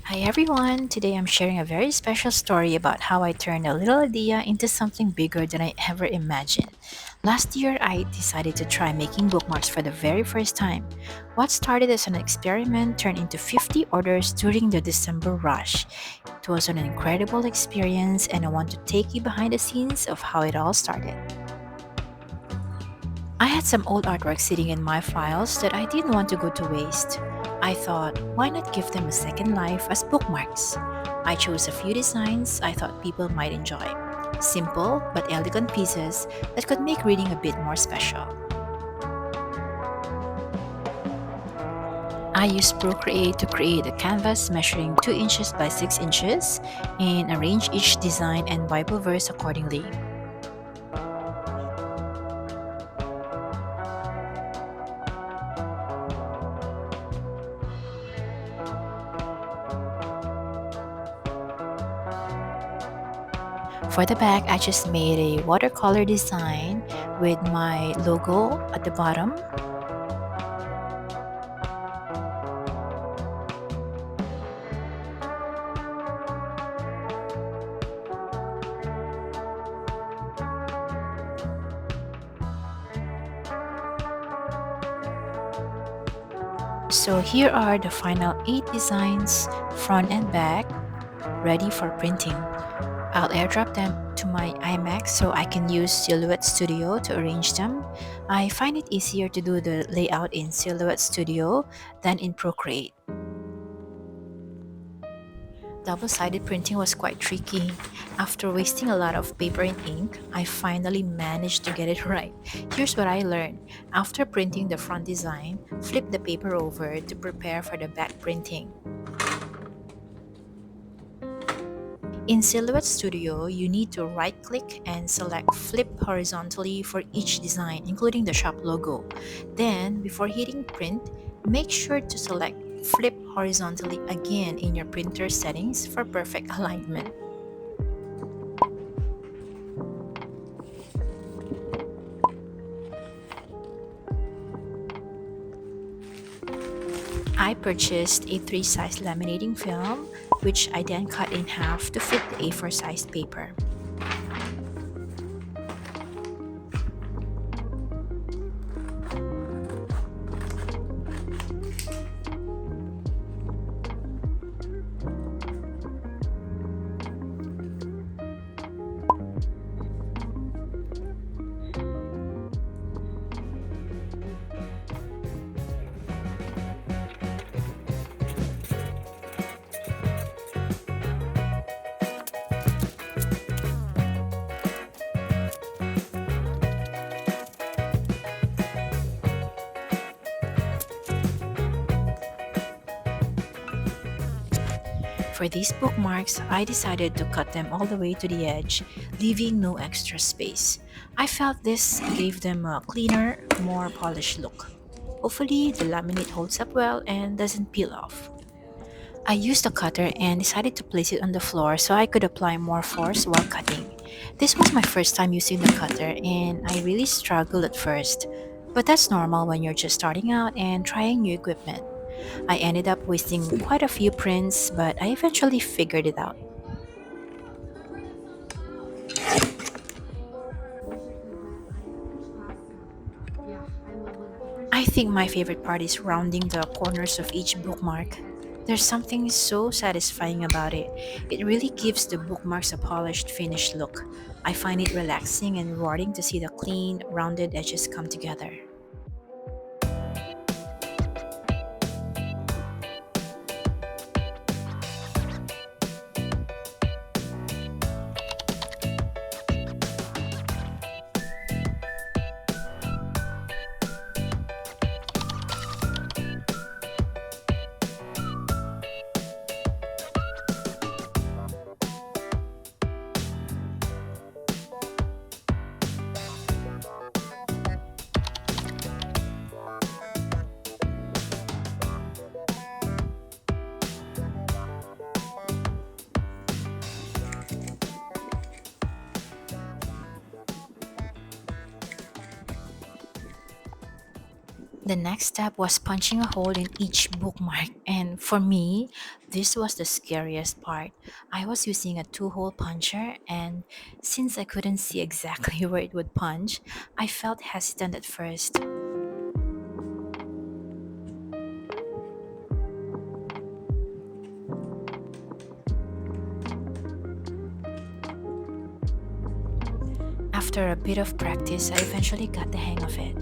Hi everyone! Today I'm sharing a very special story about how I turned a little idea into something bigger than I ever imagined. Last year, I decided to try making bookmarks for the very first time. What started as an experiment turned into 50 orders during the December rush. It was an incredible experience, and I want to take you behind the scenes of how it all started. I had some old artwork sitting in my files that I didn't want to go to waste. I thought, why not give them a second life as bookmarks? I chose a few designs I thought people might enjoy. Simple but elegant pieces that could make reading a bit more special. I used Procreate to create a canvas measuring 2 inches by 6 inches and arrange each design and Bible verse accordingly. For the back, I just made a watercolor design with my logo at the bottom. So here are the final 8 designs, front and back, ready for printing. I'll airdrop them to my iMac so I can use Silhouette Studio to arrange them. I find it easier to do the layout in Silhouette Studio than in Procreate. Double-sided printing was quite tricky. After wasting a lot of paper and ink, I finally managed to get it right. Here's what I learned. After printing the front design, flip the paper over to prepare for the back printing. In Silhouette Studio, you need to right-click and select Flip horizontally for each design, including the shop logo. Then, before hitting Print, make sure to select Flip horizontally again in your printer settings for perfect alignment. I purchased a 3 size laminating film, which I then cut in half to fit the A4 size paper. For these bookmarks, I decided to cut them all the way to the edge, leaving no extra space. I felt this gave them a cleaner, more polished look. Hopefully, the laminate holds up well and doesn't peel off. I used a cutter and decided to place it on the floor so I could apply more force while cutting. This was my first time using the cutter and I really struggled at first. But that's normal when you're just starting out and trying new equipment. I ended up wasting quite a few prints, but I eventually figured it out. I think my favorite part is rounding the corners of each bookmark. There's something so satisfying about it. It really gives the bookmarks a polished, finished look. I find it relaxing and rewarding to see the clean, rounded edges come together. The next step was punching a hole in each bookmark, and for me, this was the scariest part. I was using a two-hole puncher, and since I couldn't see exactly where it would punch, I felt hesitant at first. After a bit of practice, I eventually got the hang of it.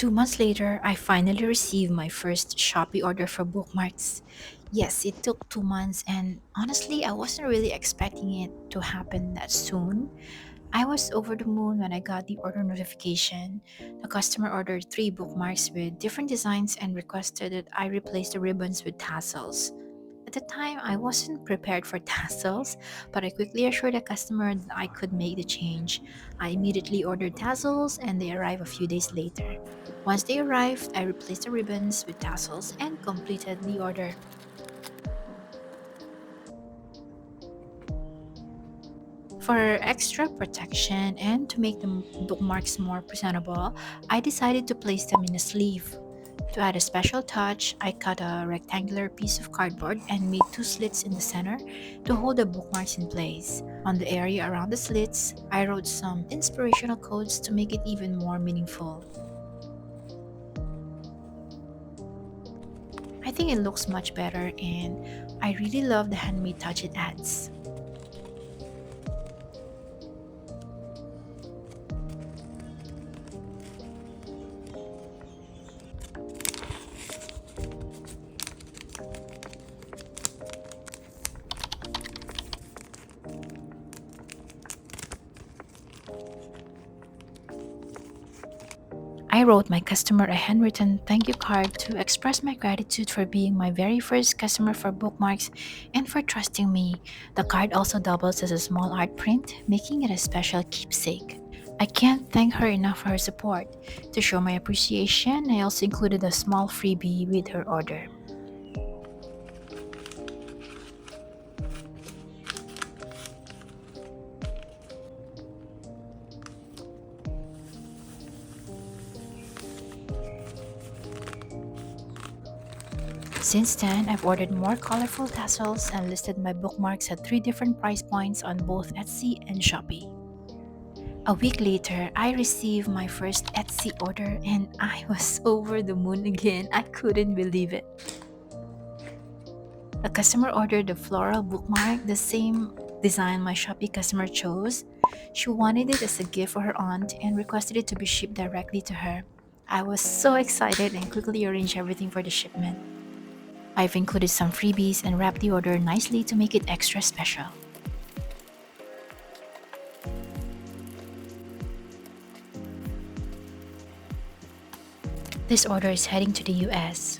2 months later, I finally received my first Shopee order for bookmarks. Yes, it took 2 months, and honestly, I wasn't really expecting it to happen that soon. I was over the moon when I got the order notification. The customer ordered 3 bookmarks with different designs and requested that I replace the ribbons with tassels. At the time, I wasn't prepared for tassels, but I quickly assured the customer that I could make the change. I immediately ordered tassels and they arrived a few days later. Once they arrived, I replaced the ribbons with tassels and completed the order. For extra protection and to make the bookmarks more presentable, I decided to place them in a sleeve. To add a special touch, I cut a rectangular piece of cardboard and made 2 slits in the center to hold the bookmarks in place. On the area around the slits, I wrote some inspirational quotes to make it even more meaningful. I think it looks much better and I really love the handmade touch it adds. I wrote my customer a handwritten thank you card to express my gratitude for being my very first customer for bookmarks and for trusting me. The card also doubles as a small art print, making it a special keepsake. I can't thank her enough for her support. To show my appreciation, I also included a small freebie with her order. Since then, I've ordered more colorful tassels and listed my bookmarks at 3 different price points on both Etsy and Shopee. A week later, I received my first Etsy order and I was over the moon again. I couldn't believe it. A customer ordered a floral bookmark, the same design my Shopee customer chose. She wanted it as a gift for her aunt and requested it to be shipped directly to her. I was so excited and quickly arranged everything for the shipment. I've included some freebies and wrapped the order nicely to make it extra special. This order is heading to the US.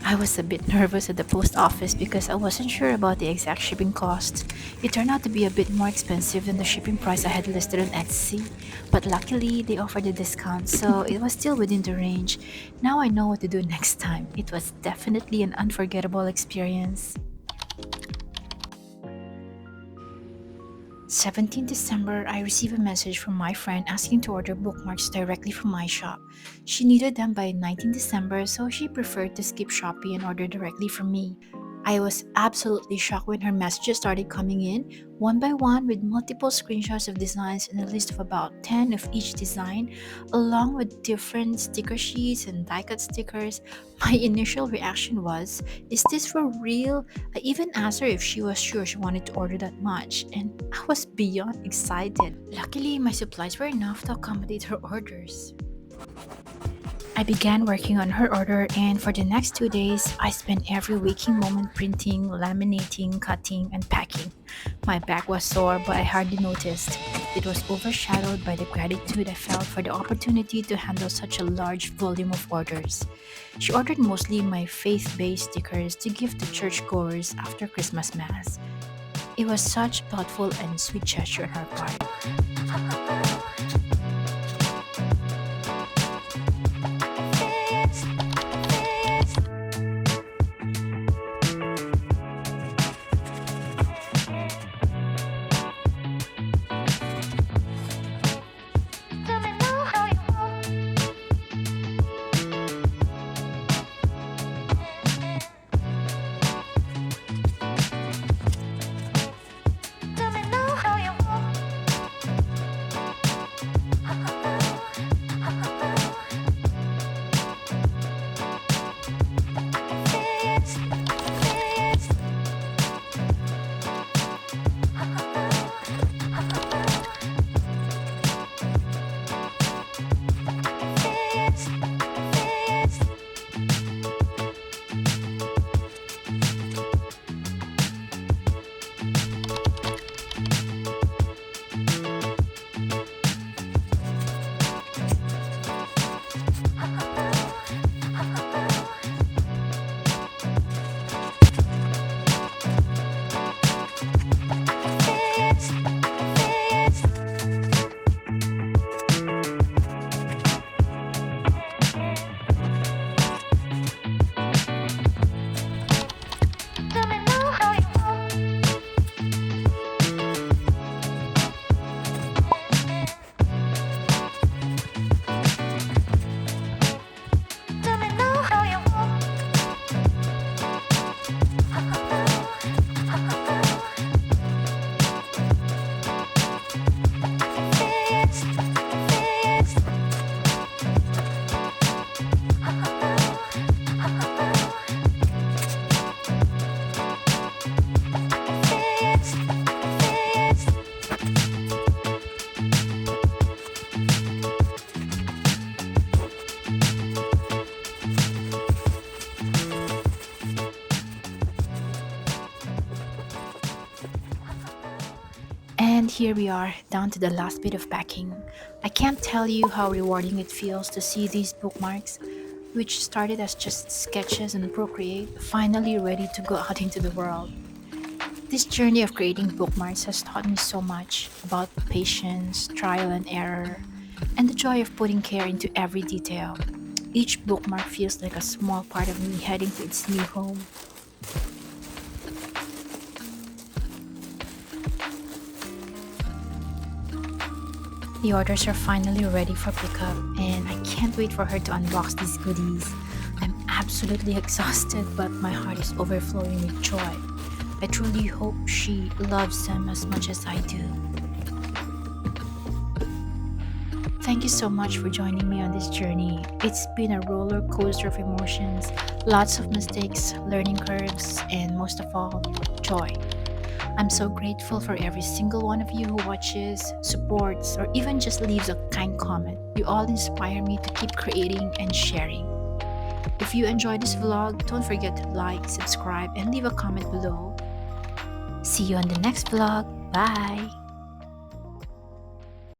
I was a bit nervous at the post office because I wasn't sure about the exact shipping cost. It turned out to be a bit more expensive than the shipping price I had listed on Etsy, but luckily they offered a discount, so it was still within the range. Now I know what to do next time. It was definitely an unforgettable experience. 17 December, I received a message from my friend asking to order bookmarks directly from my shop. She needed them by 19 December, so she preferred to skip Shopee and order directly from me. I was absolutely shocked when her messages started coming in, one by one, with multiple screenshots of designs and a list of about 10 of each design, along with different sticker sheets and die cut stickers. My initial reaction was, is this for real? I even asked her if she was sure she wanted to order that much, and I was beyond excited. Luckily, my supplies were enough to accommodate her orders. I began working on her order, and for the next 2 days, I spent every waking moment printing, laminating, cutting, and packing. My back was sore, but I hardly noticed. It was overshadowed by the gratitude I felt for the opportunity to handle such a large volume of orders. She ordered mostly my faith based stickers to give to churchgoers after Christmas Mass. It was such thoughtful and sweet gesture on her part. And here we are, down to the last bit of packing. I can't tell you how rewarding it feels to see these bookmarks, which started as just sketches on Procreate, finally ready to go out into the world. This journey of creating bookmarks has taught me so much about patience, trial and error, and the joy of putting care into every detail. Each bookmark feels like a small part of me heading to its new home. The orders are finally ready for pickup, and I can't wait for her to unbox these goodies. I'm absolutely exhausted, but my heart is overflowing with joy. I truly hope she loves them as much as I do. Thank you so much for joining me on this journey. It's been a roller coaster of emotions, lots of mistakes, learning curves, and most of all, joy. I'm so grateful for every single one of you who watches, supports, or even just leaves a kind comment. You all inspire me to keep creating and sharing. If you enjoyed this vlog, don't forget to like, subscribe, and leave a comment below. See you on the next vlog. Bye!